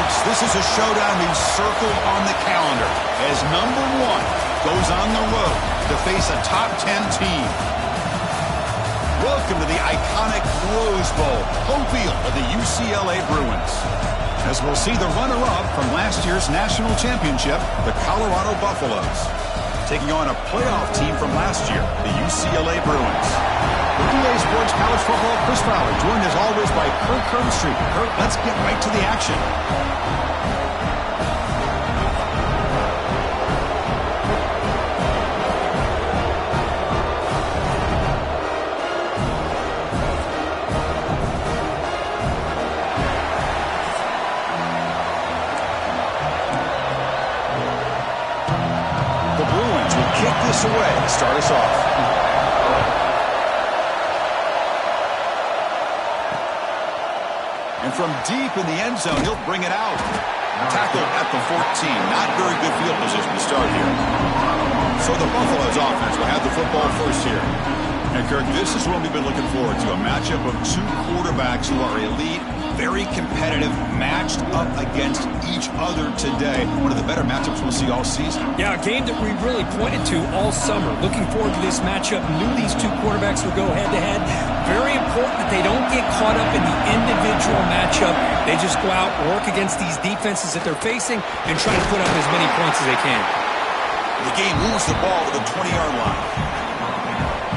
Folks, this is a showdown we've circled on the calendar as number 1 goes on the road to face a top 10 team. Welcome to the iconic Rose Bowl, home field of the UCLA Bruins. As we'll see the runner-up from last year's national championship, the Colorado Buffaloes, taking on a playoff team from last year, the UCLA Bruins. With EA Sports College Football, Chris Fowler, joined as always by Kirk Herbstreit. Kirk, let's get right to the action. The Bruins will kick this away to start us off. And from deep in the end zone, he'll bring it out. Tackled at the 14. Not very good field position to start here. So the Buffaloes offense will have the football first here. And Kirk, this is what we've been looking forward to. A matchup of 2 quarterbacks who are elite, very competitive, matched up against each other today. One of the better matchups we'll see all season. Yeah, a game that we really pointed to all summer. Looking forward to this matchup. Knew these 2 quarterbacks would go head-to-head. Very important that they don't get caught up in the individual matchup. They just go out, work against these defenses that they're facing, and try to put up as many points as they can. The game moves the ball to the 20-yard line.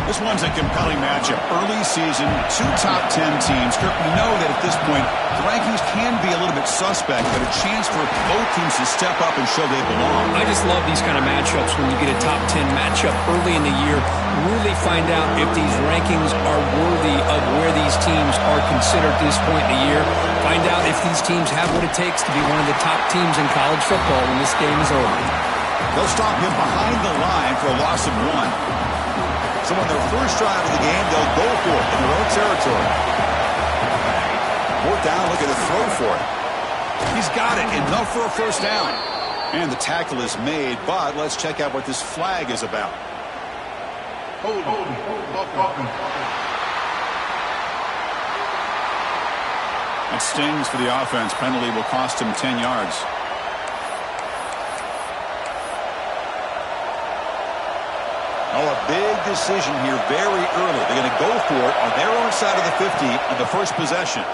This one's a compelling matchup. Early season, 2 top 10 teams. Kirk, we know that at this point, the rankings can be a little bit suspect, but a chance for both teams to step up and show they belong. I just love these kind of matchups when you get a top 10 matchup early in the year. Really find out if these rankings are worthy of where these teams are considered at this point in the year. Find out if these teams have what it takes to be one of the top teams in college football when this game is over. They'll stop him behind the line for a loss of 1. So on their first drive of the game, they'll go for it in their own territory. 4th down, looking to throw for it. He's got it, enough for a first down. And the tackle is made, but let's check out what this flag is about. That stings for the offense. Penalty will cost him 10 yards. Oh, a big decision here very early. They're going to go for it on their own side of the 50 on the first possession.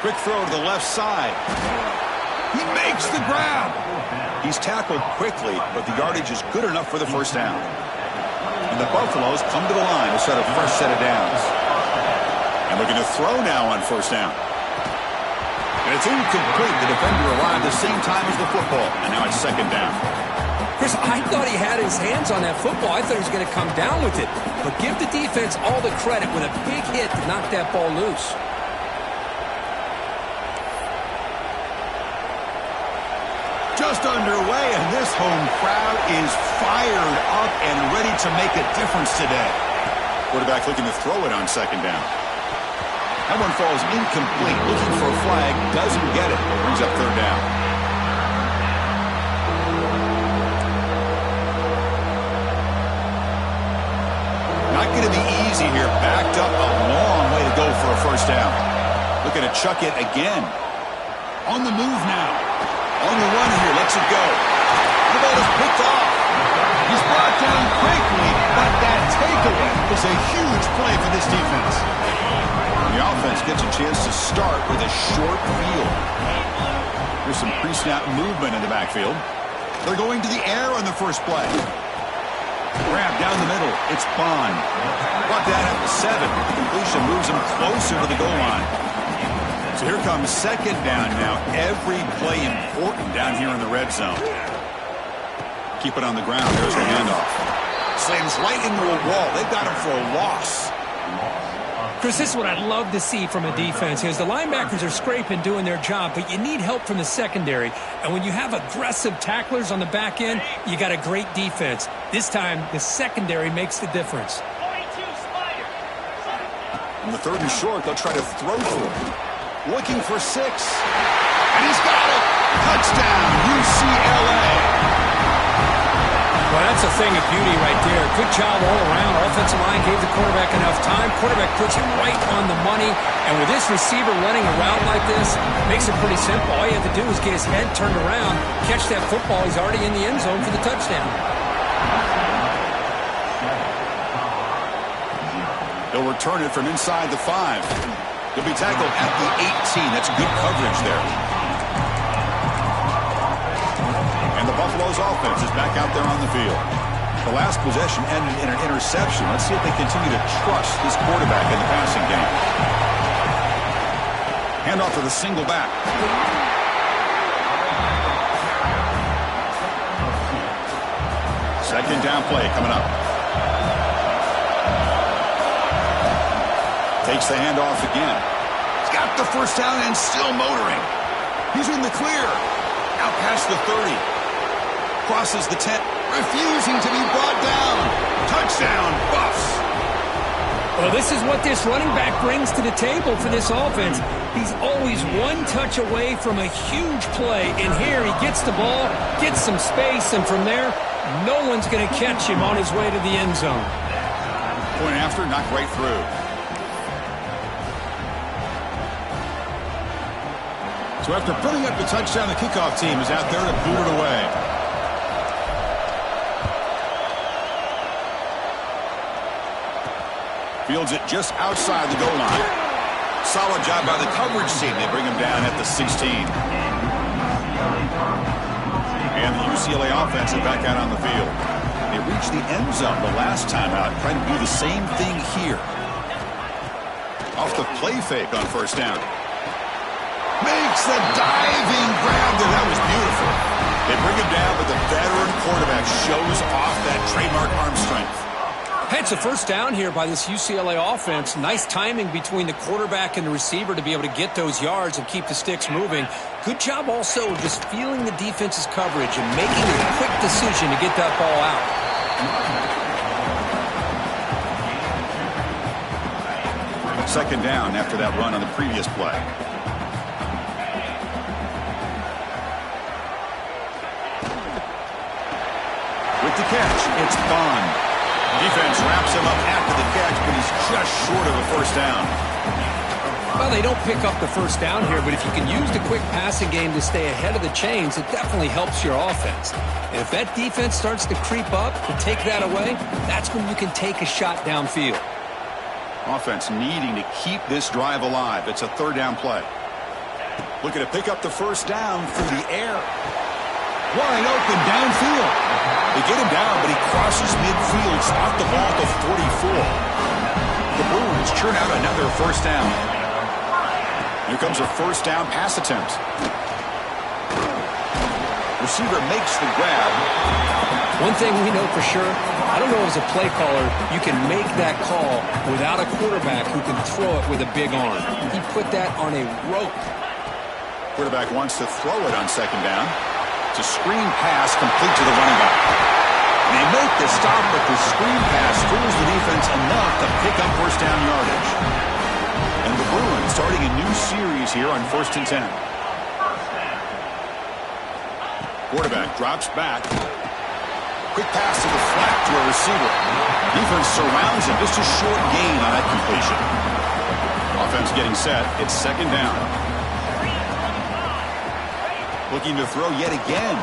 Quick throw to the left side. He makes the grab. He's tackled quickly, but the yardage is good enough for the first down. And the Buffaloes come to the line to start a fresh set of downs. And looking to throw now on first down. And it's incomplete. The defender arrived the same time as the football. And now it's 2nd down. Chris, I thought he had his hands on that football. I thought he was going to come down with it. But give the defense all the credit with a big hit to knock that ball loose. Just underway, and this home crowd is fired up and ready to make a difference today. Quarterback looking to throw it on 2nd down. That one falls incomplete. Looking for a flag, doesn't get it. Brings up 3rd down. Not going to be easy here. Backed up a long way to go for a first down. Looking to chuck it again. On the move now. On the run here. Lets it go. The ball is picked off. He's brought down quickly, but that takeaway is a huge play for this defense. The offense gets a chance to start with a short field. There's some pre-snap movement in the backfield. They're going to the air on the first play. Grab down the middle. It's Bond. Brought down at the 7. The completion moves him closer to the goal line. So here comes 2nd down now. Every play important down here in the red zone. Keep it on the ground. There's the handoff. Slams right into a wall. They've got him for a loss. Chris, this is what I'd love to see from a defense. Because the linebackers are scraping, doing their job, but you need help from the secondary. And when you have aggressive tacklers on the back end, you got a great defense. This time, the secondary makes the difference. On the 3rd and short, they'll try to throw for it. Looking for 6. And he's got it. Touchdown, UCLA. Well, that's a thing of beauty right there. Good job all around. Offensive line gave the quarterback enough time. Quarterback puts it right on the money. And with this receiver running a route like this, makes it pretty simple. All you have to do is get his head turned around, catch that football. He's already in the end zone for the touchdown. He'll return it from inside the 5. He'll be tackled at the 18. That's good coverage there. And the Buffalo's offense is back out there on the field. The last possession ended in an interception. Let's see if they continue to trust this quarterback in the passing game. Handoff to the single back. Second down play coming up. Takes the handoff again. He's got the first down and still motoring. He's in the clear. Out past the 30. Crosses the 10. Refusing to be brought down. Touchdown, Buffs. Well, this is what this running back brings to the table for this offense. He's always one touch away from a huge play. And here he gets the ball, gets some space, and from there, no one's going to catch him on his way to the end zone. Point after, knocked right through. So after putting up the touchdown, the kickoff team is out there to boot it away. Fields it just outside the goal line. Solid job by the coverage team. They bring him down at the 16. And the UCLA offense is back out on the field. They reached the end zone the last time out, trying to do the same thing here. Off the play fake on first down. Makes the diving grab there. That was beautiful. They bring him down, but the veteran quarterback shows off that trademark arm strength. It's a first down here by this UCLA offense. Nice timing between the quarterback and the receiver to be able to get those yards and keep the sticks moving. Good job also of just feeling the defense's coverage and making a quick decision to get that ball out. Second down after that run on the previous play. With the catch, it's Bond. Defense wraps him up after the catch, but he's just short of a first down. Well, they don't pick up the first down here, but if you can use the quick passing game to stay ahead of the chains, it definitely helps your offense. And if that defense starts to creep up to take that away, that's when you can take a shot downfield. Offense needing to keep this drive alive. It's a third down play. Looking to pick up the first down through the air. Wide open downfield. They get him down, but he crosses midfield, spot the ball to 44. The Bruins churn out another first down. Here comes a first down pass attempt. Receiver makes the grab. One thing we know for sure, I don't know as a play caller, you can make that call without a quarterback who can throw it with a big arm. He put that on a rope. Quarterback wants to throw it on second down. It's a screen pass complete to the running back. They make the stop, but the screen pass fools the defense enough to pick up first down yardage. And the Bruins starting a new series here on 1st and 10. Quarterback drops back. Quick pass to the flat to a receiver. Defense surrounds him. Just a short gain on that completion. Offense getting set. It's second down. Looking to throw yet again.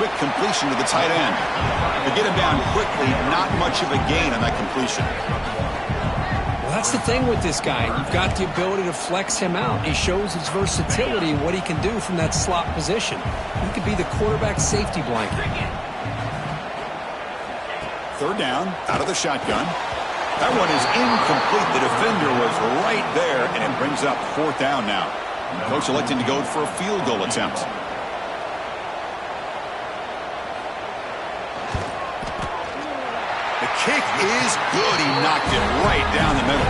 Quick completion to the tight end. To get him down quickly, not much of a gain on that completion. Well, that's the thing with this guy. You've got the ability to flex him out. He shows his versatility and what he can do from that slot position. He could be the quarterback safety blanket. Third down, out of the shotgun. That one is incomplete. The defender was right there, and it brings up fourth down now. Coach electing to go for a field goal attempt. The kick is good. He knocked it right down the middle.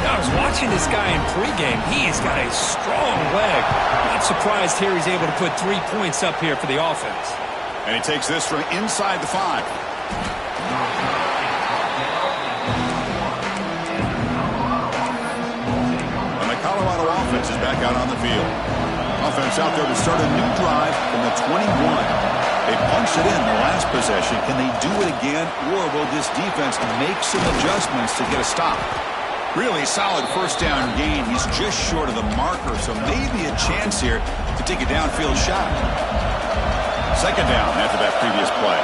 I was watching this guy in pregame. He has got a strong leg. Not surprised here he's able to put 3 points up here for the offense. And he takes this from inside the 5. Colorado offense is back out on the field. Offense out there to start a new drive from the 21. They punched it in the last possession. Can they do it again, or will this defense make some adjustments to get a stop? Really solid first down gain. He's just short of the marker, so maybe a chance here to take a downfield shot. Second down after that previous play.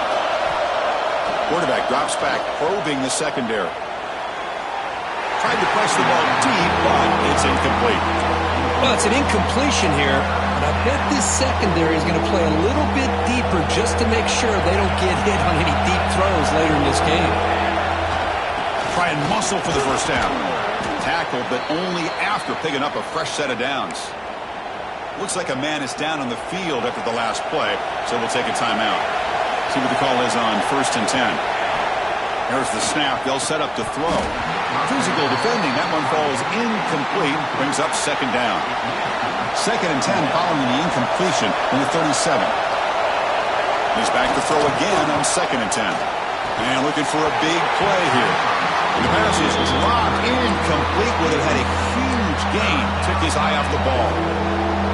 Quarterback drops back, probing the secondary. Tried to press the ball deep, but it's incomplete. Well, it's an incompletion here, but I bet this secondary is going to play a little bit deeper just to make sure they don't get hit on any deep throws later in this game. Try and muscle for the first down. Tackle, but only after picking up a fresh set of downs. Looks like a man is down on the field after the last play, so we'll take a timeout. See what the call is on 1st and 10. Here's the snap. They'll set up to throw. Physical defending. That one falls incomplete. Brings up second down. 2nd and 10 following the incompletion from the 37. He's back to throw again on 2nd and 10. And looking for a big play here. The pass is dropped incomplete. Would have had a huge gain. Took his eye off the ball.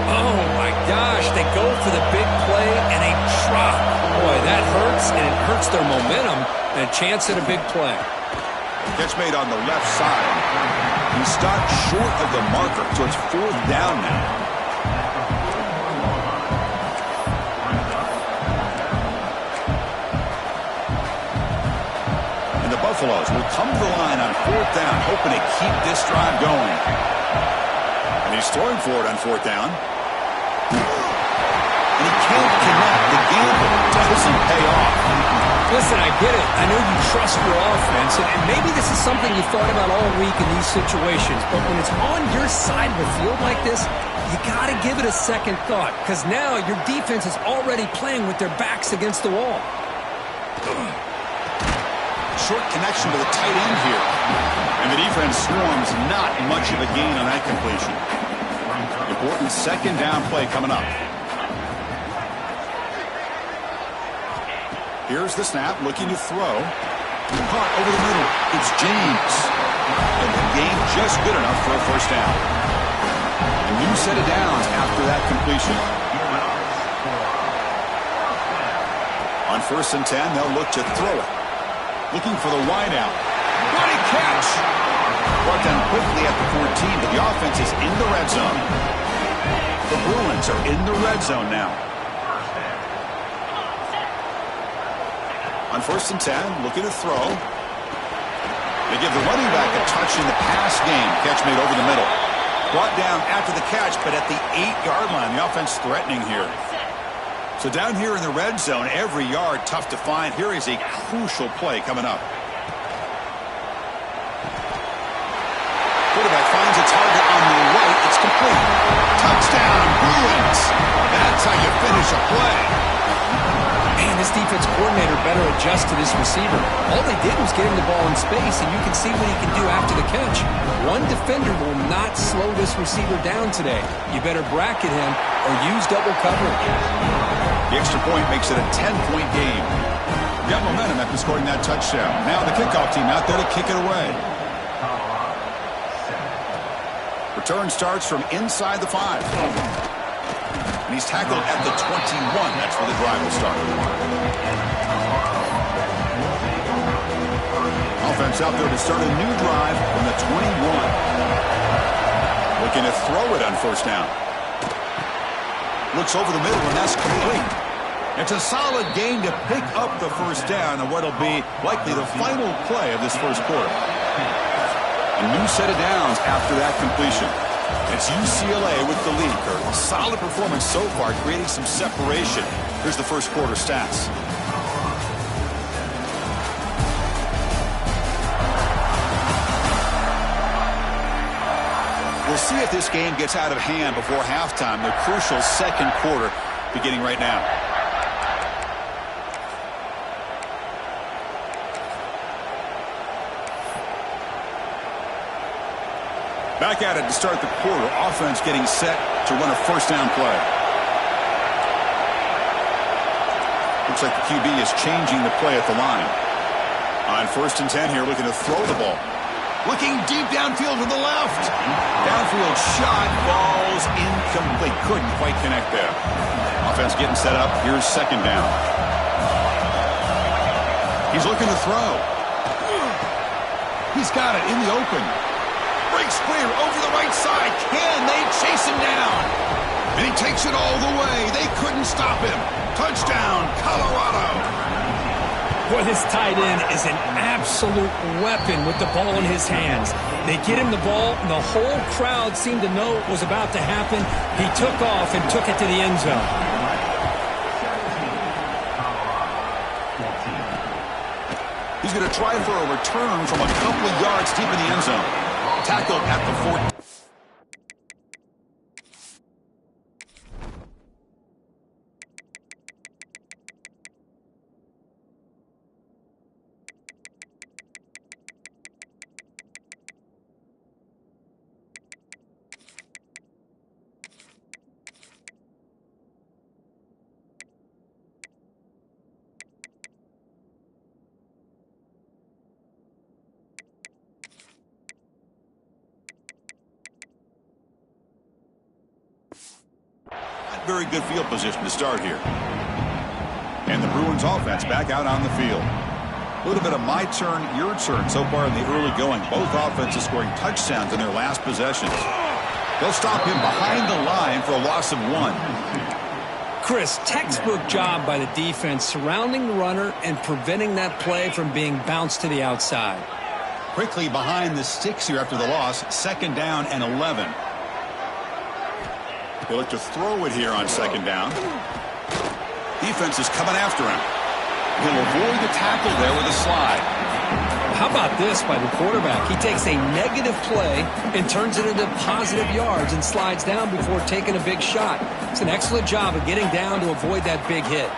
Oh, my gosh. They go for the big play and a drop. Boy, that hurts, and it hurts their momentum and a chance at a big play. Catch made on the left side. He stopped short of the marker, so it's 4th down now. And the Buffaloes will come to the line on 4th down, hoping to keep this drive going. And he's throwing for it on 4th down. And he can't connect. The gamble doesn't pay off. Listen, I get it. I know you trust your offense, and maybe this is something you thought about all week in these situations, but when it's on your side of the field like this, you got to give it a second thought, because now your defense is already playing with their backs against the wall. Short connection to the tight end here. And the defense swarms. Not much of a gain on that completion. Important second down play coming up. Here's the snap, looking to throw. Caught over the middle. It's James. And the gain just good enough for a first down. A new set of downs after that completion. On 1st and 10, they'll look to throw it. Looking for the wideout. What a catch! Brought down quickly at the 14, but the offense is in the red zone. The Bruins are in the red zone now. On 1st and 10, looking to throw. They give the running back a touch in the pass game. Catch made over the middle. Brought down after the catch, but at the 8-yard line. The offense threatening here. So down here in the red zone, every yard tough to find. Here is a crucial play coming up. Quarterback finds a target on the right. It's complete. Touchdown, Bruins. That's how you finish a play. Man, this defense coordinator better adjust to this receiver. All they did was get him the ball in space, and you can see what he can do after the catch. One defender will not slow this receiver down today. You better bracket him or use double coverage. The extra point makes it a 10-point game. Got momentum after scoring that touchdown. Now the kickoff team out there to kick it away. Return starts from inside the 5. And he's tackled at the 21. That's where the drive will start. Offense out there to start a new drive from the 21. Looking to throw it on 1st down. Looks over the middle, and that's complete. It's a solid gain to pick up the first down on what will be likely the final play of this first quarter. A new set of downs after that completion. It's UCLA with the lead. A solid performance so far, creating some separation. Here's the first quarter stats. We'll see if this game gets out of hand before halftime. The crucial second quarter beginning right now. Back at it to start the quarter. Offense getting set to run a first down play. Looks like the QB is changing the play at the line. On 1st and 10 here, looking to throw the ball. Looking deep downfield to the left. Downfield shot falls incomplete. Couldn't quite connect there. Offense getting set up. Here's second down. He's looking to throw. He's got it in the open. Breaks clear over the right side. Can they chase him down? And he takes it all the way. They couldn't stop him. Touchdown, Colorado. Boy, this tight end is an absolute weapon with the ball in his hands. They get him the ball, and the whole crowd seemed to know what was about to happen. He took off and took it to the end zone. He's going to try for a return from a couple of yards deep in the end zone. Tackled at the 14. Very good field position to start here. And the Bruins offense back out on the field. A little bit of my turn, your turn so far in the early going. Both offenses scoring touchdowns in their last possessions. They'll stop him behind the line for a loss of 1. Chris, textbook job by the defense surrounding the runner and preventing that play from being bounced to the outside. Quickly behind the sticks here after the loss. Second down and 11. They look to throw it here on second down. Defense is coming after him. He'll avoid the tackle there with a slide. How about this by the quarterback? He takes a negative play and turns it into positive yards and slides down before taking a big shot. It's an excellent job of getting down to avoid that big hit.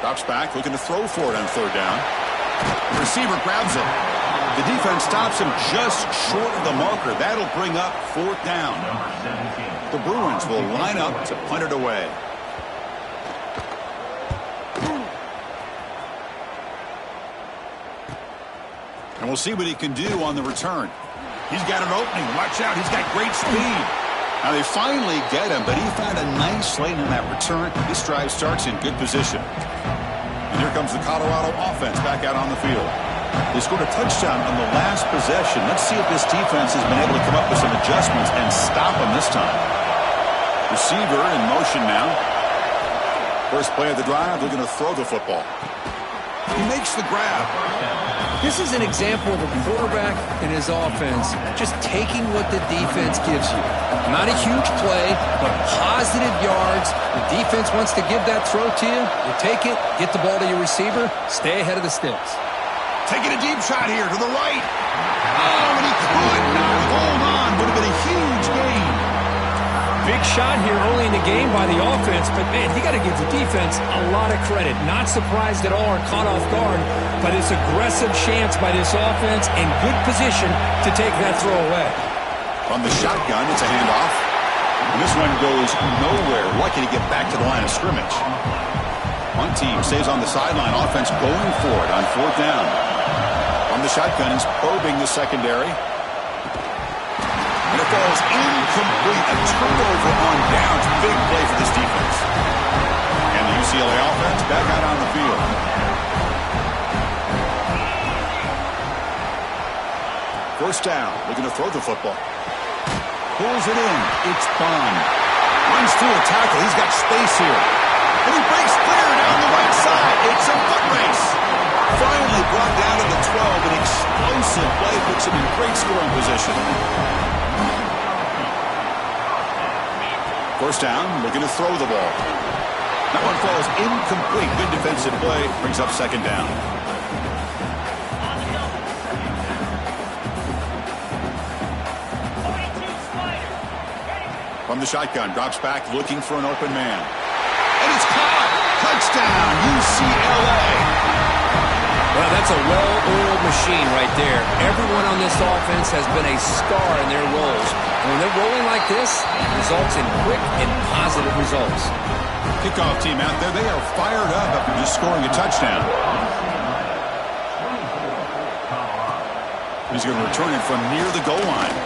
Drops back, looking to throw for it on third down. The receiver grabs it. The defense stops him just short of the marker. That'll bring up fourth down. The Bruins will line up to punt it away. And we'll see what he can do on the return. He's got an opening. Watch out. He's got great speed. Now they finally get him, but he found a nice lane in that return. This drive starts in good position. And here comes the Colorado offense back out on the field. They scored a touchdown on the last possession. Let's see if this defense has been able to come up with some adjustments and stop them this time. Receiver in motion now. First play of the drive, they're going to throw the football. He makes the grab. This is an example of a quarterback and his offense just taking what the defense gives you. Not a huge play, but positive yards. The defense wants to give that throw to you. You take it, get the ball to your receiver, stay ahead of the sticks. Taking a deep shot here to the right. Oh, and he could not hold on. Would have been a huge gain. Big shot here early in the game by the offense, but man, you got to give the defense a lot of credit. Not surprised at all or caught off guard by this aggressive chance by this offense in good position to take that throw away. From the shotgun, it's a handoff. And this one goes nowhere. Lucky to get back to the line of scrimmage. One team stays on the sideline. Offense going for it on fourth down. On the shotgun, he's probing the secondary. And it falls incomplete. A turnover on downs. Big play for this defense. And the UCLA offense back out on the field. First down. Looking to throw the football. Pulls it in. It's Bond. Runs through a tackle. He's got space here. And he breaks clear down the right side. It's a foot race. Finally brought down to the 12. An explosive play puts him in great scoring position. First down, looking to throw the ball. That one falls incomplete. Good defensive play. Brings up second down. From the shotgun, drops back, looking for an open man. And it's caught! Touchdown, UCLA! Well, that's a well-oiled machine right there. Everyone on this offense has been a star in their roles. And when they're rolling like this, it results in quick and positive results. Kickoff team out there, they are fired up after just scoring a touchdown. He's going to return it from near the goal line.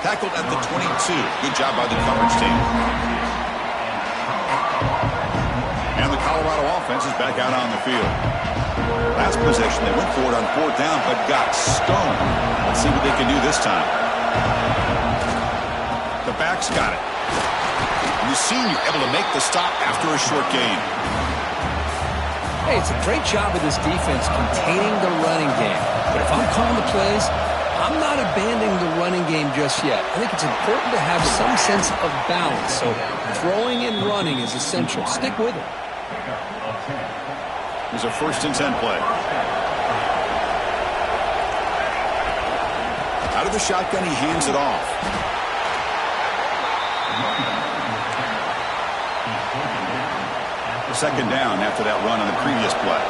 Tackled at the 22. Good job by the coverage team. Colorado offense is back out on the field. Last possession, they went for it on 4th down, but got stoned. Let's see what they can do this time. The back's got it. And the senior able to make the stop after a short gain. Hey, it's a great job of this defense containing the running game. But if I'm calling the plays, I'm not abandoning the running game just yet. I think it's important to have some sense of balance. So throwing and running is essential. Stick with it. Here's a 1st and 10 play. Out of the shotgun, he hands it off. Second down after that run on the previous play.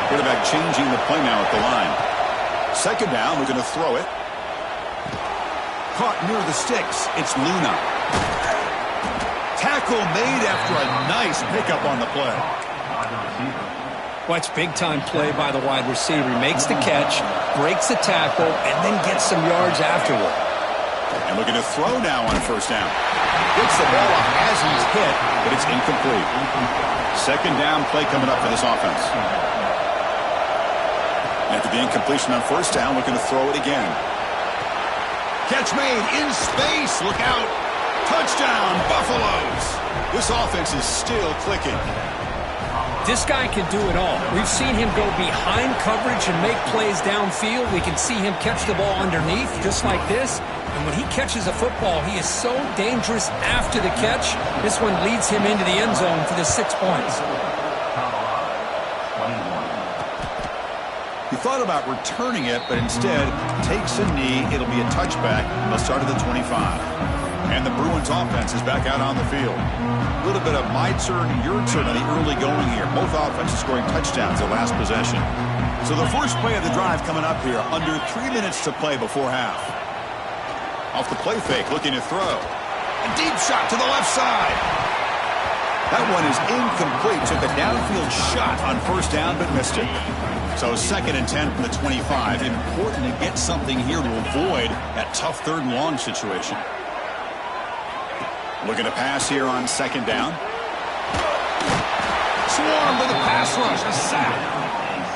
Quarterback changing the play now at the line. Second down, we're going to throw it. Caught near the sticks. It's Luna. Tackle made after a nice pickup on the play. Watch big-time play by the wide receiver. He makes the catch, breaks the tackle, and then gets some yards afterward. And we're going to throw now on 1st down. Gets the ball up as he's hit, but it's incomplete. Second down play coming up for this offense. After the incompletion on 1st down, we're going to throw it again. Catch made in space. Look out. Touchdown, Buffaloes. This offense is still clicking. This guy can do it all. We've seen him go behind coverage and make plays downfield. We can see him catch the ball underneath, just like this. And when he catches a football, he is so dangerous after the catch. This one leads him into the end zone for the 6 points. He thought about returning it, but instead takes a knee. It'll be a touchback. They'll start at the 25. And the Bruins offense is back out on the field. A little bit of my turn, your turn on the early going here. Both offenses scoring touchdowns their last possession. So the first play of the drive coming up here. Under 3 minutes to play before half. Off the play fake, looking to throw. A deep shot to the left side. That one is incomplete. Took a downfield shot on 1st down, but missed it. So 2nd and 10 from the 25. Important to get something here to avoid that tough 3rd and long situation. Looking to pass here on 2nd down. Swarm with a pass rush. A sack.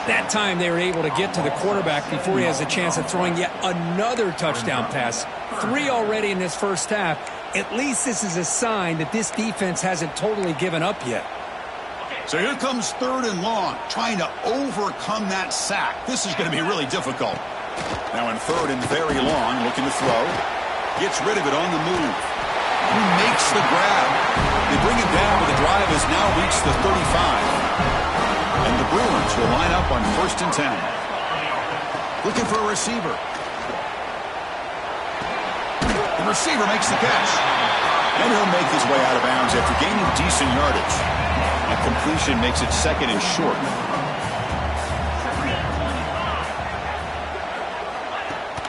That time they were able to get to the quarterback before he has a chance of throwing yet another touchdown pass. 3 already in this 1st half. At least this is a sign that this defense hasn't totally given up yet. So here comes 3rd and long, trying to overcome that sack. This is going to be really difficult. Now in 3rd and very long, looking to throw. Gets rid of it on the move. He makes the grab. They bring him down, but the drive has now reached the 35. And the Bruins will line up on 1st and 10. Looking for a receiver. The receiver makes the catch. And he'll make his way out of bounds after gaining decent yardage. And completion makes it 2nd and short.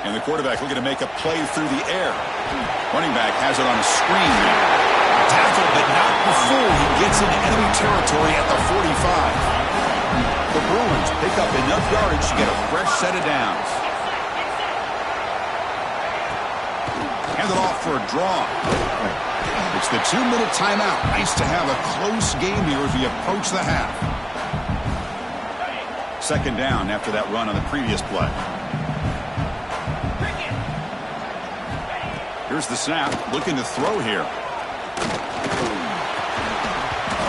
And the quarterback looking to make a play through the air. Running back has it on a screen now. Tackle, but not before he gets into enemy territory at the 45. The Bruins pick up enough yardage to get a fresh set of downs. Hand it off for a draw. It's the 2-minute timeout. Nice to have a close game here as we approach the half. 2nd down after that run on the previous play. Here's the snap. Looking to throw here.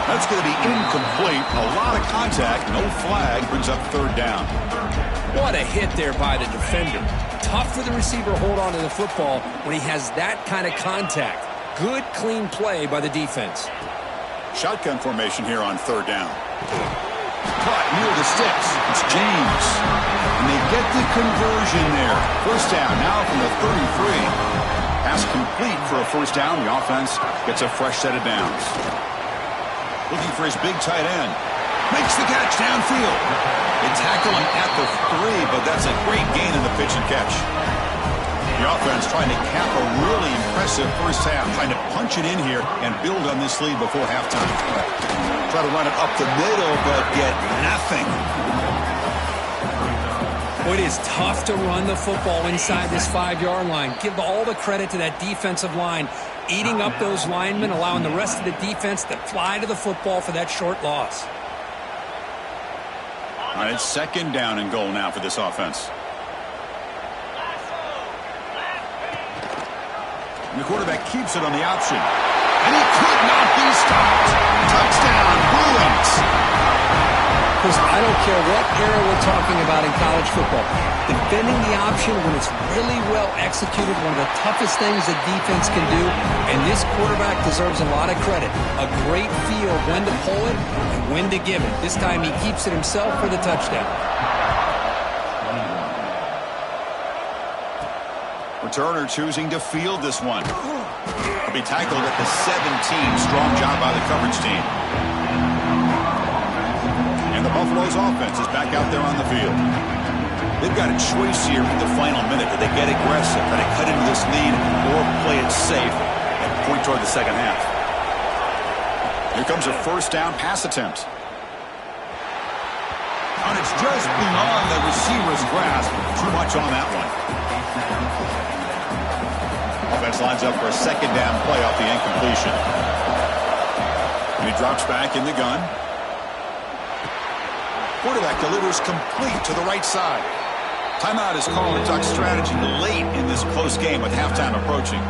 That's going to be incomplete. A lot of contact. No flag. Brings up 3rd down. What a hit there by the defender. Tough for the receiver to hold on to the football when he has that kind of contact. Good, clean play by the defense. Shotgun formation here on 3rd down. Caught near the sticks. It's James. And they get the conversion there. 1st down now from the 33. Pass complete for a 1st down. The offense gets a fresh set of downs. Looking for his big tight end. Makes the catch downfield. They tackle him at the 3, but that's a great gain in the pitch and catch. The offense trying to cap a really impressive 1st half, trying to punch it in here and build on this lead before halftime. Try to run it up the middle, but get nothing. It is tough to run the football inside this 5-yard line. Give all the credit to that defensive line, eating up those linemen, allowing the rest of the defense to fly to the football for that short loss. All right, it's second down and goal now for this offense. And the quarterback keeps it on the option. And he could not be stopped. Touchdown, Bruins. Because I don't care what era we're talking about in college football. Defending the option when it's really well executed, one of the toughest things a defense can do. And this quarterback deserves a lot of credit. A great feel of when to pull it and when to give it. This time he keeps it himself for the touchdown. Returner choosing to field this one. He'll be tackled at the 17. Strong job by the coverage team. And the Buffalo's offense is back out there on the field. They've got a choice here in the final minute. Do they get aggressive, try to cut into this lead, or play it safe and point toward the second half? Here comes a first down pass attempt. And it's just beyond the receiver's grasp. Too much on that one. Offense lines up for a second down play off the incompletion. And he drops back in the gun. Quarterback delivers complete to the right side. Timeout is called to talk strategy late in this close game with halftime approaching.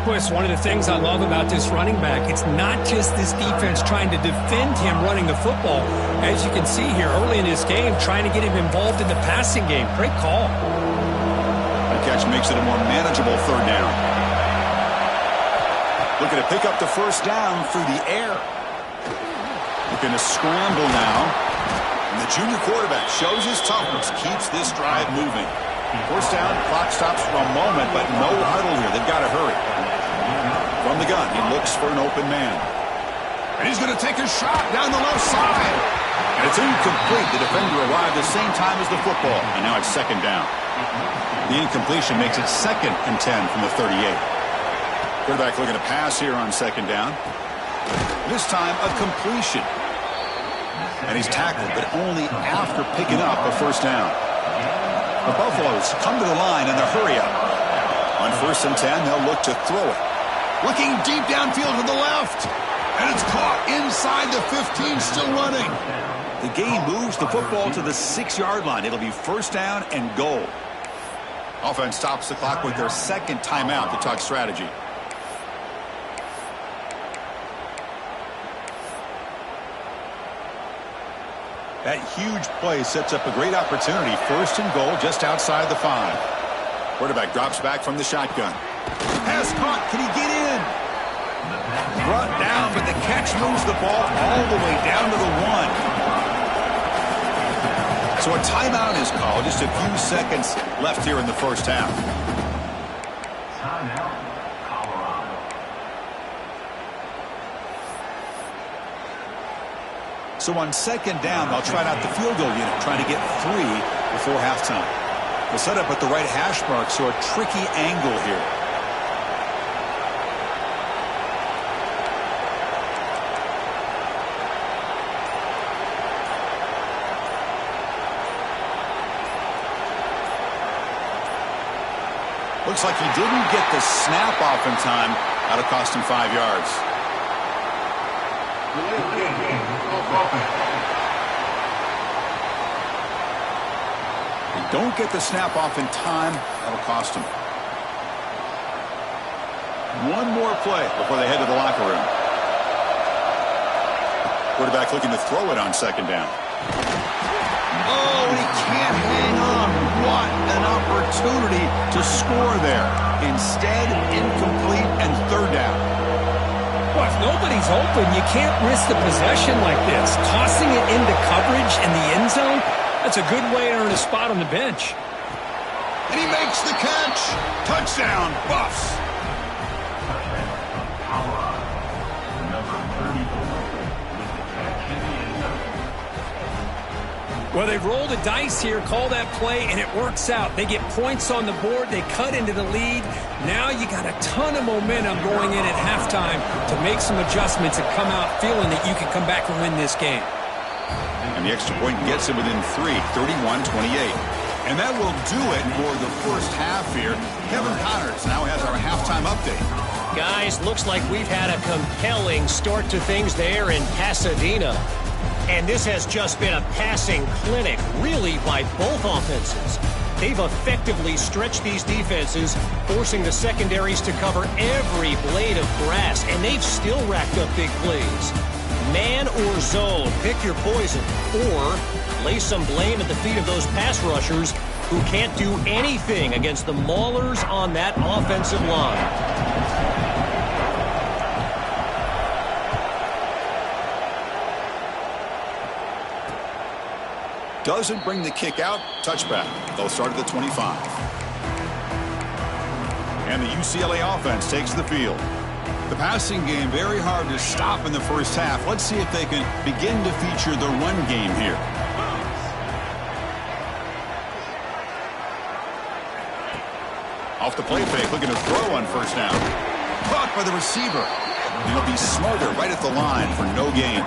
Chris, one of the things I love about this running back, it's not just this defense trying to defend him running the football. As you can see here early in this game, trying to get him involved in the passing game. Great call. The catch makes it a more manageable third down. Looking to pick up the first down through the air. Looking to scramble now. And the junior quarterback shows his toughness, keeps this drive moving. First down, clock stops for a moment, but no huddle here. They've got to hurry. From the gun, he looks for an open man. And he's going to take a shot down the left side. And it's incomplete. The defender arrived the same time as the football. And now it's second down. The incompletion makes it 2nd and 10 from the 38. Quarterback looking to pass here on second down. This time a completion. And he's tackled, but only after picking up a first down. The Buffaloes come to the line in the hurry up. On 1st and 10, they'll look to throw it. Looking deep downfield to the left. And it's caught inside the 15, still running. The game moves the football to the 6-yard line. It'll be first down and goal. Offense stops the clock with their second timeout to talk strategy. That huge play sets up a great opportunity. 1st and goal just outside the 5. Quarterback drops back from the shotgun. Pass caught. Can he get in? Brought down, but the catch moves the ball all the way down to the 1. So a timeout is called. Just a few seconds left here in the first half. So on second down, they'll try out the field goal unit, trying to get 3 before halftime. They'll set up at the right hash mark, so a tricky angle here. Looks like he didn't get the snap off in time. That'll cost him 5 yards. They don't get the snap off in time. That'll cost him. One more play before they head to the locker room. Quarterback looking to throw it on second down. Oh, he can't hang on. What an opportunity to score there. Instead, incomplete and third down. Well, if nobody's open, you can't risk the possession like this. Tossing it into coverage in the end zone, that's a good way to earn a spot on the bench. And he makes the catch. Touchdown, Buffs. Well, they've rolled the dice here, call that play, and it works out. They get points on the board. They cut into the lead. Now you got a ton of momentum going in at halftime to make some adjustments and come out feeling that you can come back and win this game. And the extra point gets him within 3, 31-28. And that will do it for the first half here. Kevin Connors now has our halftime update. Guys, looks like we've had a compelling start to things there in Pasadena. And this has just been a passing clinic, really, by both offenses. They've effectively stretched these defenses, forcing the secondaries to cover every blade of grass, and they've still racked up big plays. Man or zone, pick your poison, or lay some blame at the feet of those pass rushers who can't do anything against the maulers on that offensive line. Doesn't bring the kick out. Touchback. They'll start at the 25. And the UCLA offense takes the field. The passing game very hard to stop in the first half. Let's see if they can begin to feature the run game here. Off the play fake, looking to throw on first down. Caught by the receiver. He'll be smarter right at the line for no gain.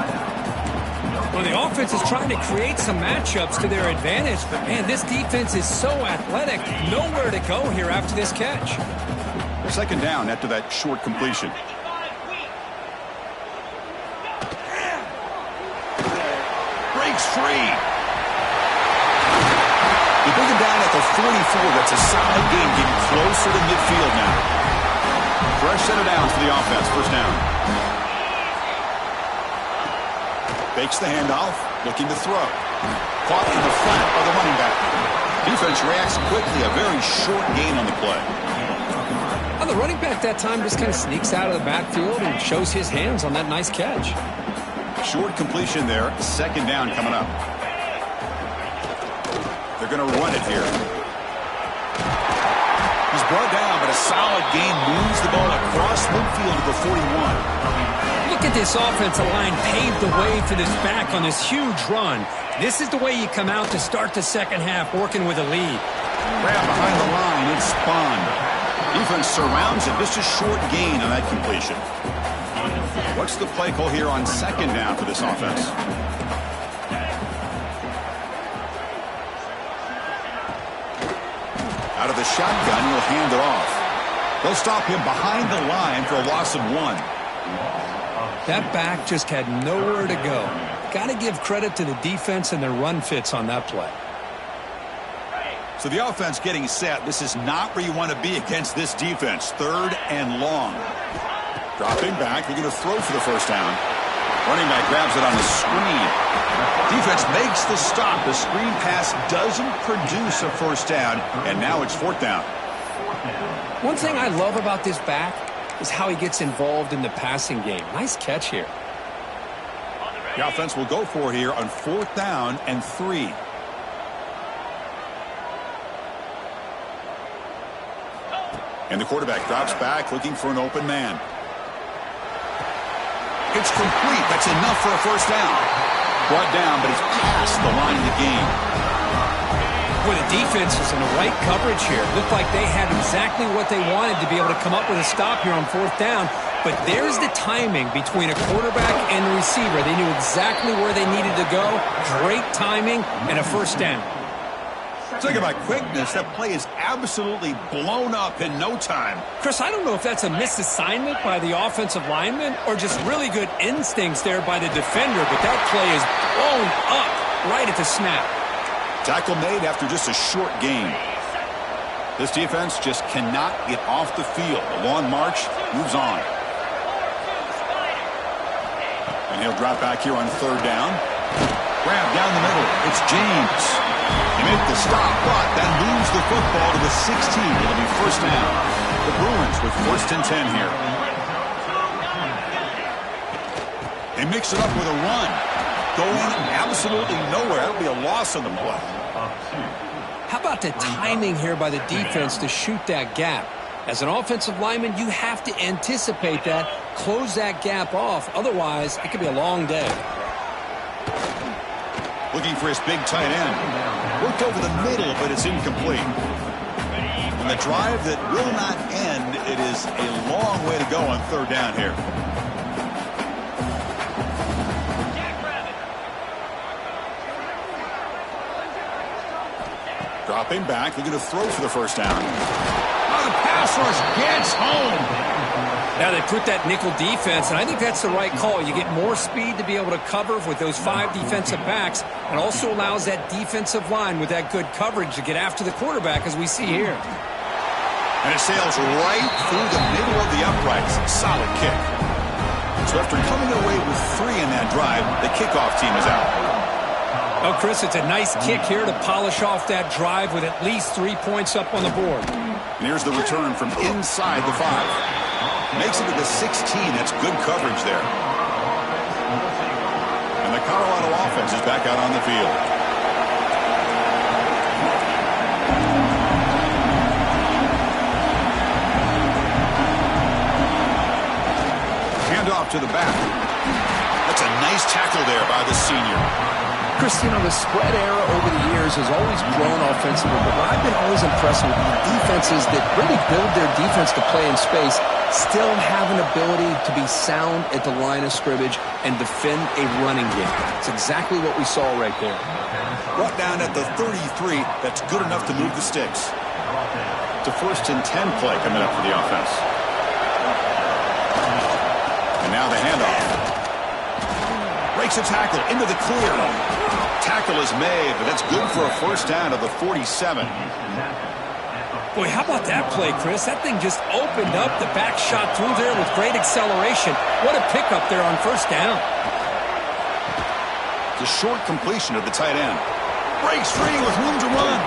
Well, the offense is trying to create some matchups to their advantage, but, man, this defense is so athletic. Nowhere to go here after this catch. Second down after that short completion. Breaks free. They bring him down at the 44. That's a solid gain, getting closer to midfield now. Fresh set of downs for the offense. First down. Fakes the handoff, looking to throw. Caught in the flat by the running back. Defense reacts quickly, a very short gain on the play. Well, the running back that time just kind of sneaks out of the backfield and shows his hands on that nice catch. Short completion there, second down coming up. They're going to run it here. He's brought down, but a solid gain moves the ball across midfield to the 41. Look at this offensive line paved the way for this back on this huge run. This is the way you come out to start the second half, working with a lead. Grab behind the line, it's spawned. Defense surrounds it, just a short gain on that completion. What's the play call here on second down for this offense? Out of the shotgun, he'll hand it off. They'll stop him behind the line for a loss of 1. That back just had nowhere to go. Got to give credit to the defense and their run fits on that play. So the offense getting set. This is not where you want to be against this defense. Third and long. Dropping back. They're going to throw for the first down. Running back grabs it on the screen. Defense makes the stop. The screen pass doesn't produce a first down, and now it's fourth down. One thing I love about this back is how he gets involved in the passing game. Nice catch here. The offense will go for here on fourth down and 3. And the quarterback drops back looking for an open man. It's complete. That's enough for a first down. Brought down, but it's past the line of the game. Boy, the defense is in the right coverage here. Looked like they had exactly what they wanted to be able to come up with a stop here on fourth down. But there's the timing between a quarterback and the receiver. They knew exactly where they needed to go. Great timing and a first down. Talk about quickness. That play is absolutely blown up in no time. Chris, I don't know if that's a misassignment by the offensive lineman or just really good instincts there by the defender, but that play is blown up right at the snap. Tackle made after just a short gain. This defense just cannot get off the field. The long march moves on. And he'll drop back here on third down. Grab down the middle. It's James. They make the stop, but that moves the football to the 16. It'll be first down. The Bruins with first and 10 here. They mix it up with a run. Going absolutely nowhere. That'll be a loss on the play. How about the timing here by the defense to shoot that gap? As an offensive lineman, you have to anticipate that, close that gap off. Otherwise, it could be a long day. Looking for his big tight end. Worked over the middle, but it's incomplete. And the drive that will not end, it is a long way to go on third down here. Dropping back, looking to throw for the first down. Oh, the pass rush gets home. Now they put that nickel defense, and I think that's the right call. You get more speed to be able to cover with those 5 defensive backs, and also allows that defensive line with that good coverage to get after the quarterback, as we see here. And it sails right through the middle of the uprights. Solid kick. So after coming away with 3 in that drive, the kickoff team is out. Oh, Chris, it's a nice kick here to polish off that drive with at least 3 points up on the board. And here's the return from inside the 5. Makes it to the 16. That's good coverage there. And the Colorado offense is back out on the field. Hand off to the back. That's a nice tackle there by the senior. Chris, you know, the spread era over the years has always grown offensively, but I've been always impressed with defenses that really build their defense to play in space, still have an ability to be sound at the line of scrimmage and defend a running game. It's exactly what we saw right there. Brought down at the 33. That's good enough to move the sticks. It's a 1st and 10 play coming up for the offense. And now the handoff. Breaks a tackle into the clear. Tackle is made, but that's good for a 1st down to the 47. Boy, how about that play, Chris? That thing just opened up. The back shot through there with great acceleration. What a pickup there on 1st down. The short completion of the tight end. Breaks free with room to run.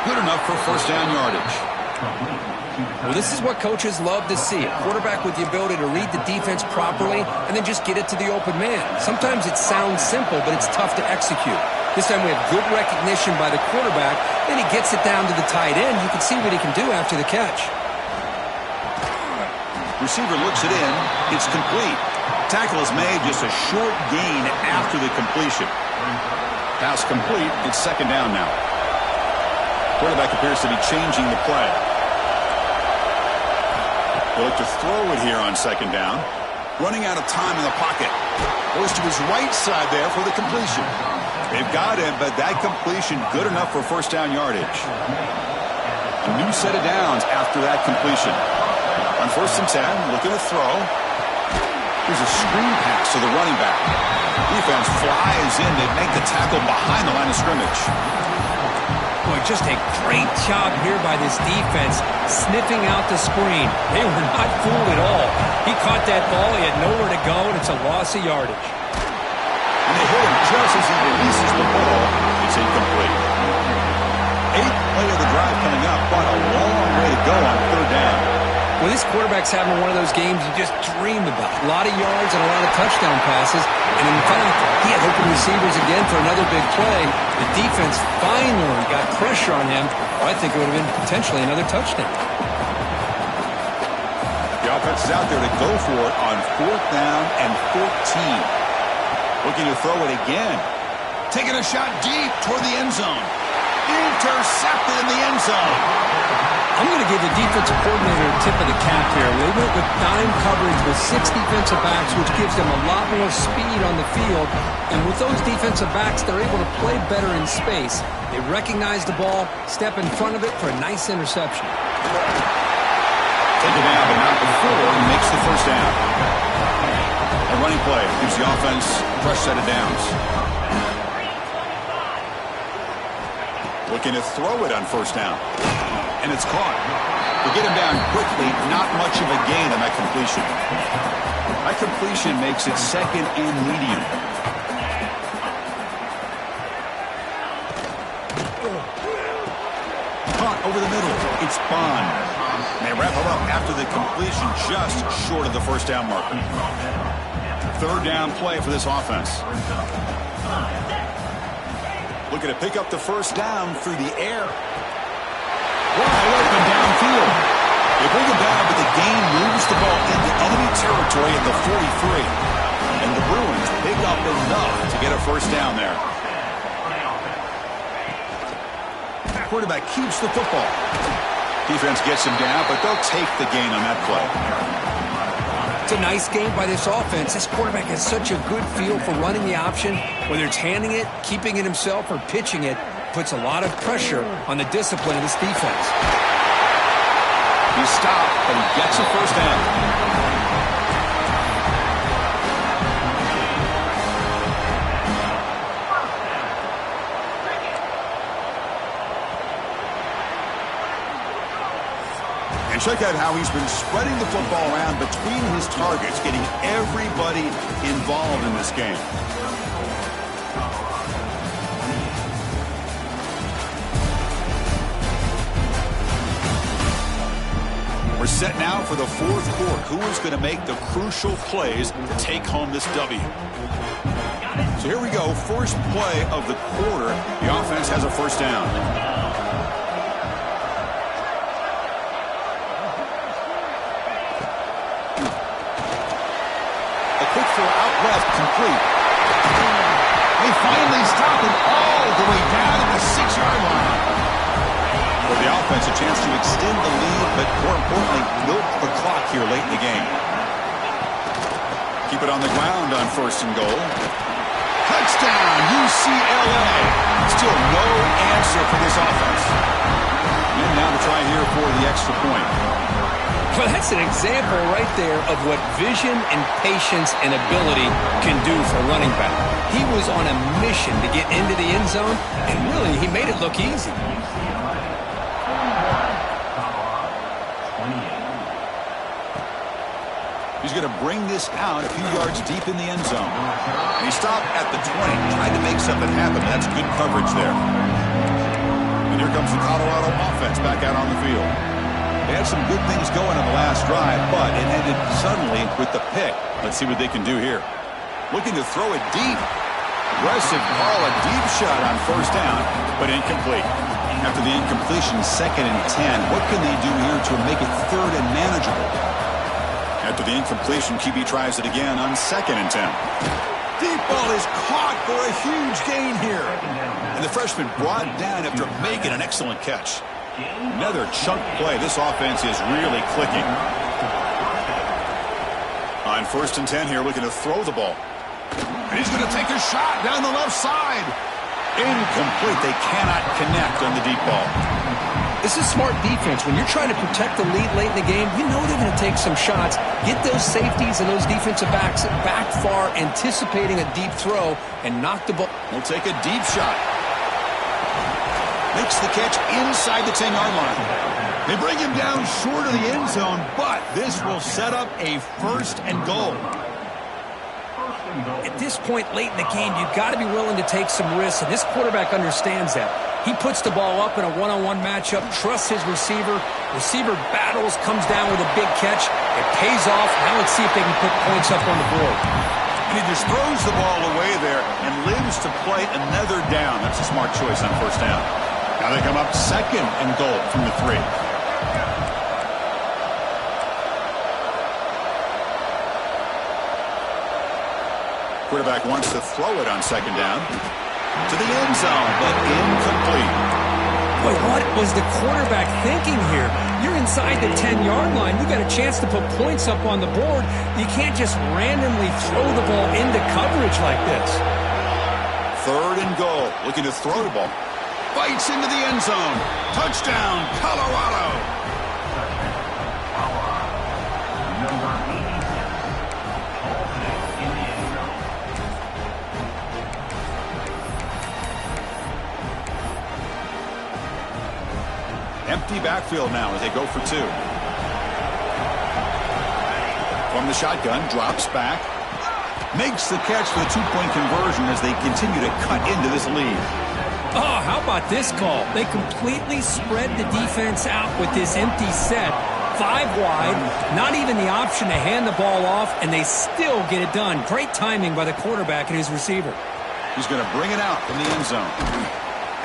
Good enough for 1st down yardage. Well, this is what coaches love to see. A quarterback with the ability to read the defense properly and then just get it to the open man. Sometimes it sounds simple, but it's tough to execute. This time we have good recognition by the quarterback, then he gets it down to the tight end. You can see what he can do after the catch. Receiver looks it in. It's complete. Tackle is made, just a short gain after the completion. Pass complete. It's 2nd down now. Quarterback appears to be changing the play. They look to throw it here on 2nd down. Running out of time in the pocket. Goes to his right side there for the completion. They've got him, but that completion good enough for 1st down yardage. A new set of downs after that completion. On 1st and 10, looking to throw. Here's a screen pass to the running back. Defense flies in to make the tackle behind the line of scrimmage. Boy, just a great job here by this defense, sniffing out the screen. They were not fooled at all. He caught that ball. He had nowhere to go, and it's a loss of yardage. And they hit him just as he releases the ball. It's incomplete. 8th play of the drive coming up. Quite a long way to go on 3rd down. Well, this quarterback's having one of those games you just dream about. A lot of yards and a lot of touchdown passes. And in fact, he had open receivers again for another big play. The defense finally got pressure on him. I think it would have been potentially another touchdown. The offense is out there to go for it on 4th down and 14. Looking to throw it again. Taking a shot deep toward the end zone. Intercepted in the end zone. I'm going to give the defensive coordinator a tip of the cap here. They went with 9 coverage with 6 defensive backs, which gives them a lot more speed on the field. And with those defensive backs, they're able to play better in space. They recognize the ball, step in front of it for a nice interception. Taken down, but not before he makes the 1st down. A running play gives the offense a fresh set of downs. Looking to throw it on 1st down. And it's caught. To get him down quickly, not much of a gain on that completion. That completion makes it 2nd and medium. Caught over the middle. It's Bond. And they wrap him up after the completion just short of the 1st down marker. 3rd down play for this offense. Looking to pick up the 1st down through the air. Wide open downfield. They bring him down, but the gain moves the ball into enemy territory at the 43. And the Bruins pick up enough to get a 1st down there. Quarterback keeps the football. Defense gets him down, but they'll take the gain on that play. It's a nice game by this offense. This quarterback has such a good feel for running the option. Whether it's handing it, keeping it himself, or pitching it, puts a lot of pressure on the discipline of this defense. He stopped, but he gets a 1st down. And check out how he's been spreading the football around between his targets, getting everybody involved in this game. We're set now for the fourth quarter. Who is going to make the crucial plays to take home this W? So here we go. First play of the quarter. The offense has a first down. A quick throw out left, complete. They finally stop it all the way down to the 6-yard line. For the offense, a chance to extend the lead, but more importantly, milk the clock here late in the game. Keep it on the ground on first and goal. Touchdown, UCLA. Still no answer for this offense. And now to try here for the extra point. Well, that's an example right there of what vision and patience and ability can do for a running back. He was on a mission to get into the end zone, and really, he made it look easy. He's going to bring this out a few yards deep in the end zone. And he stopped at the 20, tried to make something happen. That's good coverage there. And here comes the Colorado offense back out on the field. They had some good things going on the last drive, but it ended suddenly with the pick. Let's see what they can do here. Looking to throw it deep. Aggressive call, a deep shot on first down, but incomplete. After the incompletion, 2nd and 10. What can they do here to make it 3rd and manageable? After the incompletion, QB tries it again on 2nd and 10. Deep ball is caught for a huge gain here. And the freshman brought down after making an excellent catch. Another chunk play. This offense is really clicking. On 1st and 10 here, looking to throw the ball. And he's going to take a shot down the left side. Incomplete. They cannot connect on the deep ball. This is smart defense. When you're trying to protect the lead late in the game, you know they're going to take some shots. Get those safeties and those defensive backs back far, anticipating a deep throw, and knock the ball. We'll take a deep shot. Makes the catch inside the 10-yard line. They bring him down short of the end zone, but this will set up a 1st and goal. At this point late in the game, you've got to be willing to take some risks, and this quarterback understands that. He puts the ball up in a one-on-one matchup, trusts his receiver. Receiver battles, comes down with a big catch. It pays off. Now let's see if they can put points up on the board. And he just throws the ball away there and lives to play another down. That's a smart choice on first down. Now they come up 2nd and goal from the 3. Quarterback wants to throw it on 2nd down. To the end zone, but incomplete. Boy, what was the quarterback thinking here? You're inside the 10-yard line. You got a chance to put points up on the board. You can't just randomly throw the ball into coverage like this. 3rd and goal. Looking to throw the ball. Fights into the end zone. Touchdown, Colorado. Empty backfield now as they go for 2. From the shotgun, drops back. Makes the catch for the 2-point conversion as they continue to cut into this lead. Oh, how about this call? They completely spread the defense out with this empty set. 5 wide, not even the option to hand the ball off, and they still get it done. Great timing by the quarterback and his receiver. He's going to bring it out from the end zone.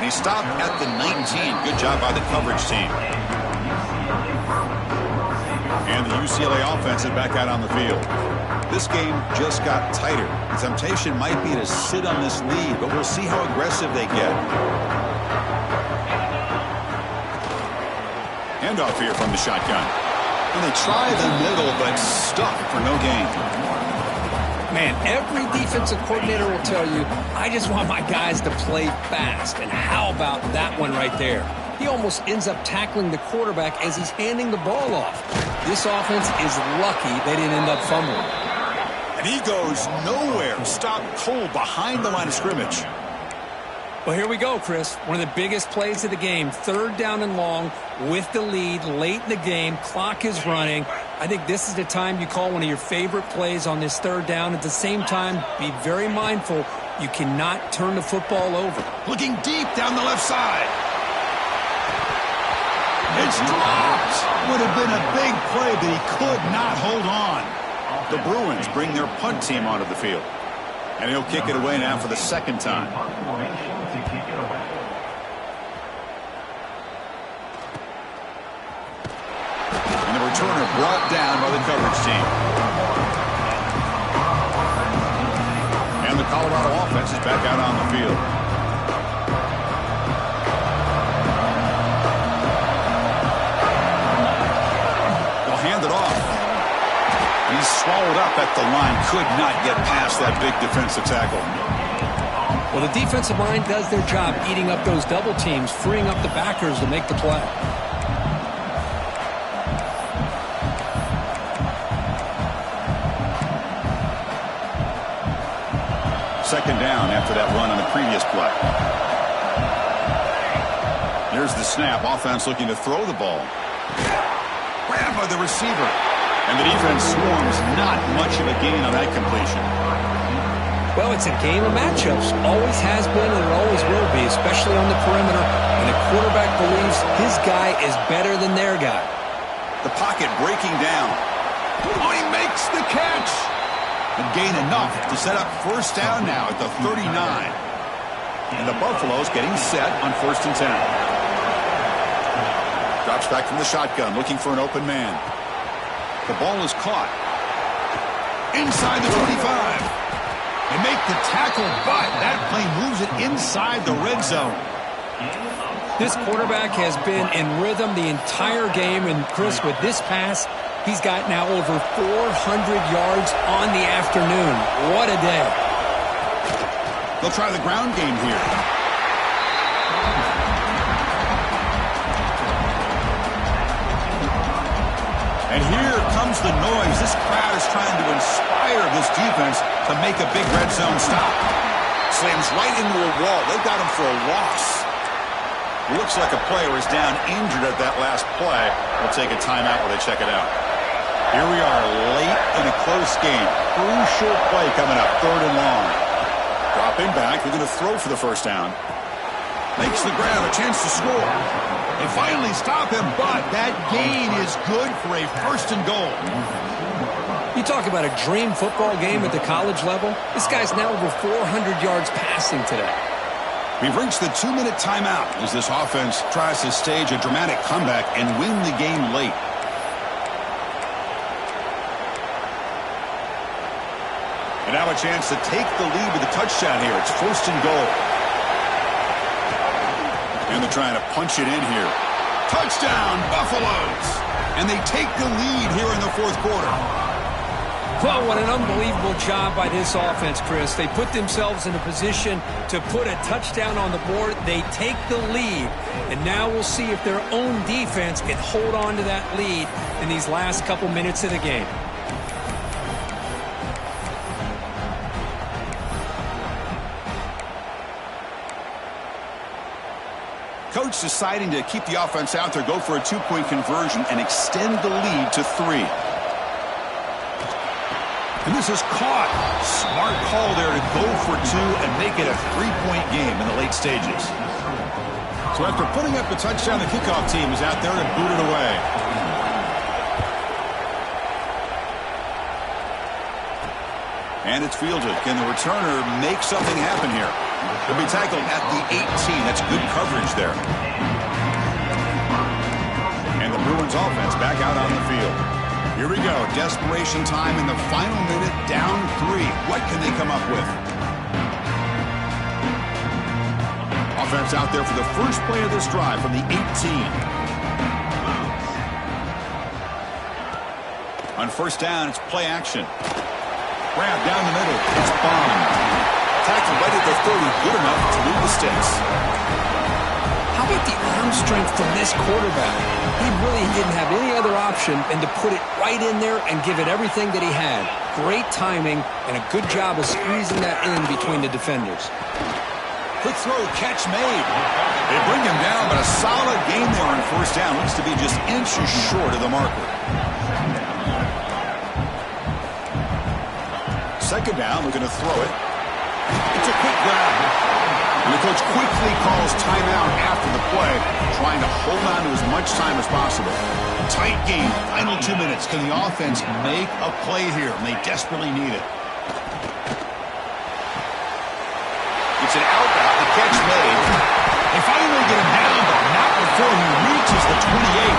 And he stopped at the 19. Good job by the coverage team. And the UCLA offense is back out on the field. This game just got tighter. The temptation might be to sit on this lead, but we'll see how aggressive they get. Handoff here from the shotgun. And they try the middle, but stuck for no gain. Man, every defensive coordinator will tell you, I just want my guys to play fast. And how about that one right there? He almost ends up tackling the quarterback as he's handing the ball off. This offense is lucky they didn't end up fumbling. And he goes nowhere. Stopped cold behind the line of scrimmage. Well, here we go, Chris. One of the biggest plays of the game. 3rd down and long with the lead late in the game. Clock is running. I think this is the time you call one of your favorite plays on this 3rd down. At the same time, be very mindful. You cannot turn the football over. Looking deep down the left side. It's dropped. Would have been a big play, but he could not hold on. The Bruins bring their punt team onto the field. And he'll kick it away now for the 2nd time. And the returner brought down by the coverage team. And the Colorado offense is back out on the field. They'll hand it off. He's swallowed up at the line. Could not get past that big defensive tackle. Well, the defensive line does their job eating up those double teams, freeing up the backers to make the play. Second down after that run on the previous play. Here's the snap. Offense looking to throw the ball. Grabbed by the receiver. And the defense swarms. Not much of a gain on that completion. Well, it's a game of matchups. Always has been and it always will be, especially on the perimeter. And the quarterback believes his guy is better than their guy. The pocket breaking down. Oh, he makes the catch. And gain enough to set up 1st down now at the 39. And the Buffaloes getting set on 1st and 10. Drops back from the shotgun, looking for an open man. The ball is caught. Inside the 25. They make the tackle, but that play moves it inside the red zone. This quarterback has been in rhythm the entire game, and Chris, with this pass, he's got now over 400 yards on the afternoon. What a day. They'll try the ground game here. And here comes the noise. This crowd is trying to inspire this defense to make a big red zone stop. Slams right into a wall. They've got him for a loss. Looks like a player is down injured at that last play. We'll take a timeout while they check it out. Here we are late in a close game. Crucial play coming up. 3rd and long. Dropping back. They're going to throw for the 1st down. Makes the grab. A chance to score. They finally stop him, but that gain is good for a 1st and goal. You talk about a dream football game at the college level. This guy's now over 400 yards passing today. We've reached the 2-minute timeout as this offense tries to stage a dramatic comeback and win the game late. And now a chance to take the lead with a touchdown here. It's 1st and goal. And they're trying to punch it in here. Touchdown, Buffaloes! And they take the lead here in the 4th quarter. Well, what an unbelievable job by this offense, Chris. They put themselves in a position to put a touchdown on the board. They take the lead, and now we'll see if their own defense can hold on to that lead in these last couple minutes of the game. Coach deciding to keep the offense out there, go for a 2-point conversion, and extend the lead to 3. And this is caught. Smart call there to go for 2 and make it a 3-point game in the late stages. So after putting up the touchdown, the kickoff team is out there to boot it away. And it's fielded. Can the returner make something happen here? He'll be tackled at the 18. That's good coverage there. And the Bruins offense back out on the field. Here we go. Desperation time in the final minute, down 3. What can they come up with? Offense out there for the first play of this drive from the 18. On 1st down, it's play action. Grab down the middle. It's bombed. Tackle right at the 30. Good enough to move the sticks. How about the arm strength from this quarterback? He really didn't have any other option than to put it right in there and give it everything that he had. Great timing and a good job of squeezing that in between the defenders. Quick throw, catch made. They bring him down, but a solid gain there on first down. Looks to be just inches short of the marker. Second down, looking to throw it. It's a quick grab. And the coach quickly calls timeout after the play, trying to hold on to as much time as possible. Tight game, final 2 minutes. Can the offense make a play here? And they desperately need it. It's an outbound, the catch made. They finally get him down, but not before he reaches the 28.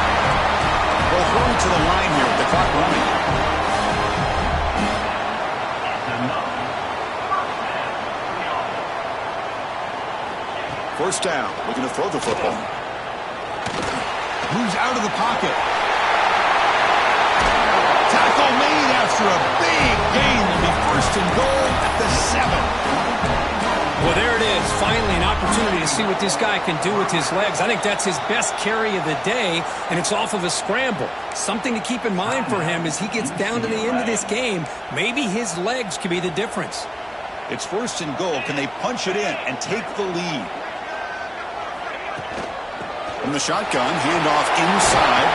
They'll hurry to the line here with the clock running. First down, looking to throw the football. Moves out of the pocket. Tackle made after a big gain. Will be first and goal at the 7. Well, there it is. Finally, an opportunity to see what this guy can do with his legs. I think that's his best carry of the day, and it's off of a scramble. Something to keep in mind for him as he gets down to the end of this game. Maybe his legs could be the difference. It's first and goal. Can they punch it in and take the lead? From the shotgun, handoff inside.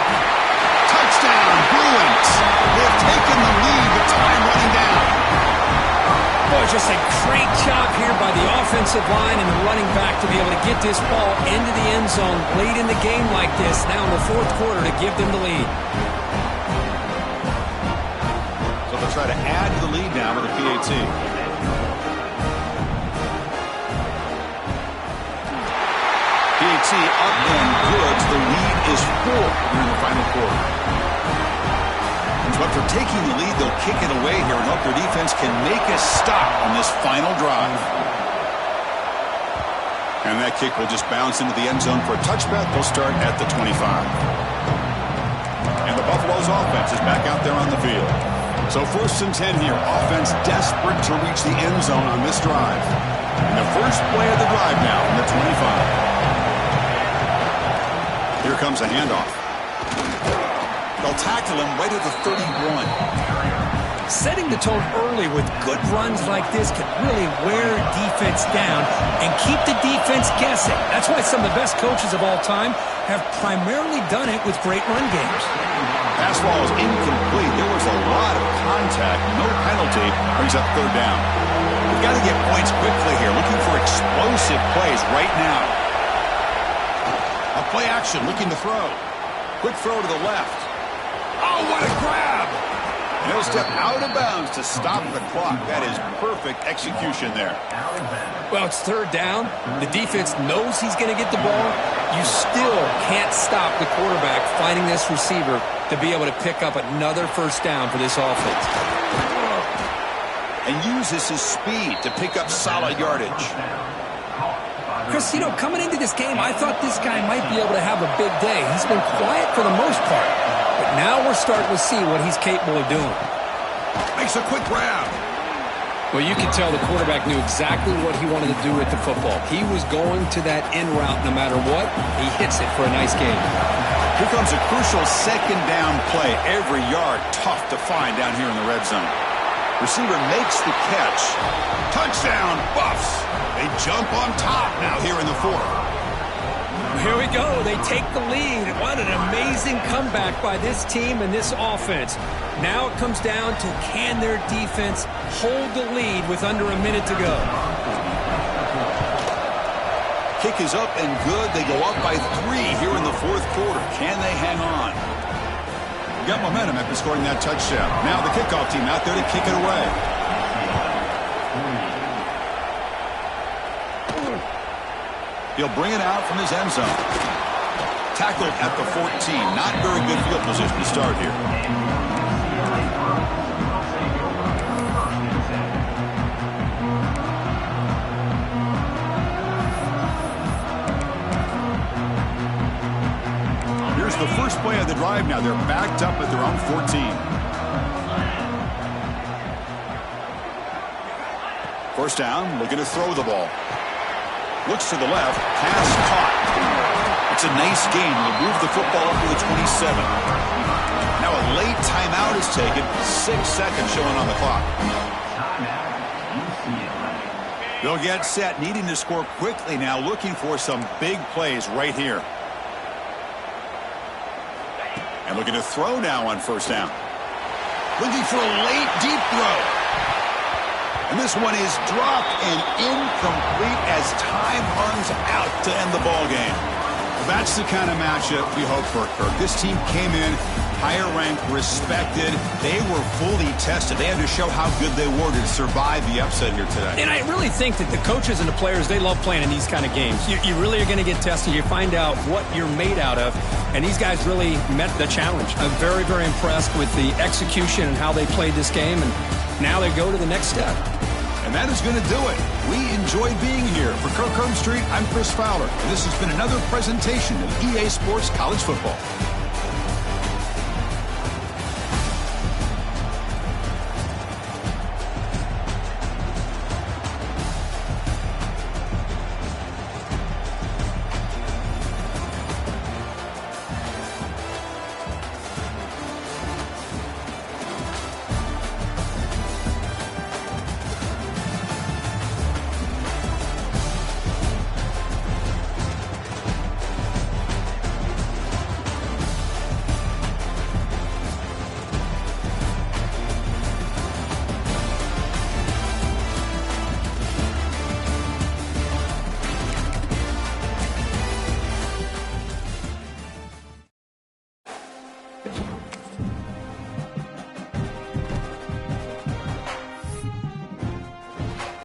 Touchdown, Bruins. They've taken the lead with time running down. Boy, just a great job here by the offensive line and the running back to be able to get this ball into the end zone late in the game like this, now in the fourth quarter, to give them the lead. So they'll try to add to the lead now with a PAT. PAT up and good. The lead is 4 here in the final quarter. But for taking the lead, they'll kick it away here and hope their defense can make a stop on this final drive. And that kick will just bounce into the end zone for a touchback. They'll start at the 25. And the Buffalo's offense is back out there on the field. So first and 10 here. Offense desperate to reach the end zone on this drive. And the first play of the drive now from the 25. Here comes a handoff. They'll tackle him right at the 31. Setting the tone early with good runs like this can really wear defense down and keep the defense guessing. That's why some of the best coaches of all time have primarily done it with great run games. Pass ball is incomplete. There was a lot of contact. No penalty. Brings up third down. We've got to get points quickly here. Looking for explosive plays right now. A play action looking to throw. Quick throw to the left. Oh, what a grab! And he'll step out of bounds to stop the clock. That is perfect execution there. Well, it's third down. The defense knows he's going to get the ball. You still can't stop the quarterback finding this receiver to be able to pick up another first down for this offense. And uses his speed to pick up solid yardage. Chris, you know, coming into this game, I thought this guy might be able to have a big day. He's been quiet for the most part. But now we're starting to see what he's capable of doing. Makes a quick grab. Well, you can tell the quarterback knew exactly what he wanted to do with the football. He was going to that in route no matter what. He hits it for a nice gain. Here comes a crucial second down play. Every yard tough to find down here in the red zone. Receiver makes the catch. Touchdown, Buffs. They jump on top now here in the fourth. Here we go. They take the lead. What an amazing comeback by this team and this offense. Now it comes down to can their defense hold the lead with under a minute to go. Kick is up and good. They go up by 3 here in the fourth quarter. Can they hang on? Got momentum after scoring that touchdown. Now the kickoff team out there to kick it away. He'll bring it out from his end zone. Tackled at the 14. Not very good field position to start here. Here's the first play of the drive now. They're backed up at their own 14. First down, looking to throw the ball. Looks to the left, pass caught. It's a nice gain. They'll move the football up to the 27. Now a late timeout is taken. 6 seconds showing on the clock. They'll get set, needing to score quickly now, looking for some big plays right here. And looking to throw now on first down. Looking for a late, deep throw. And this one is dropped and incomplete as time runs out to end the ball game. That's the kind of matchup we hope for, Kirk. This team came in higher ranked, respected. They were fully tested. They had to show how good they were to survive the upset here today. And I really think that the coaches and the players, they love playing in these kind of games. You really are going to get tested. You find out what you're made out of. And these guys really met the challenge. I'm very, very impressed with the execution and how they played this game. And now they go to the next step. And that is going to do it. We enjoyed being here. For Kirk Herbstreit, I'm Chris Fowler. And this has been another presentation of EA Sports College Football.